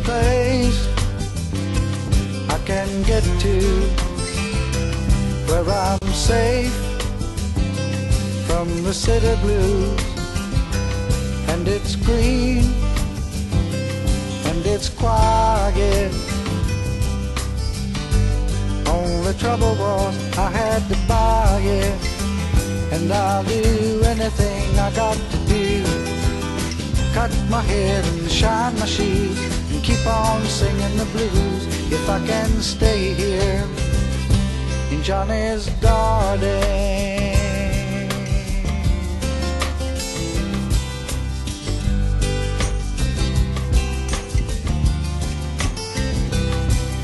place I can get to, where I'm safe from the city blues. And it's green and it's quiet. Only trouble was I had to buy it. And I'll do anything I got to do. Cut my hair and shine my shoes and keep on singing the blues if I can stay here in Johnny's garden.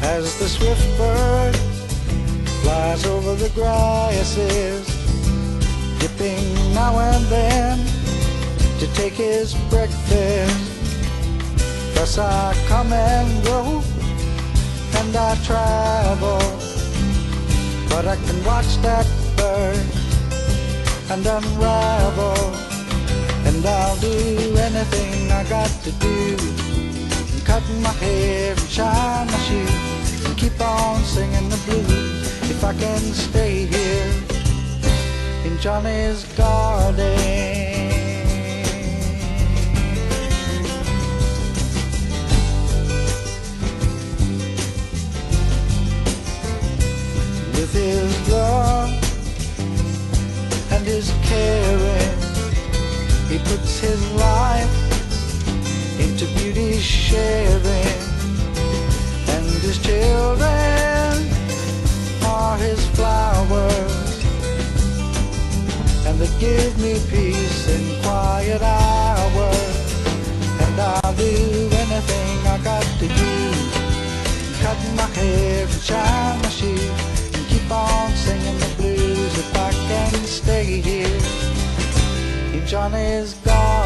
As the swift bird flies over the grasses, dipping now and then to take his breakfast. Thus I come and go and I travel, but I can watch that bird and unravel. And I'll do anything I got to do, cutting my hair and shine my shoes and keep on singing the blues if I can stay here in Johnny's garden. With his love and his caring, he puts his life into beauty sharing. And his children are his flowers, and they give me peace in quiet hours. And I'll do anything I got to do, cut my hair and shine my shoes and keep on singing the blues if I can stay here in Johnny's garden.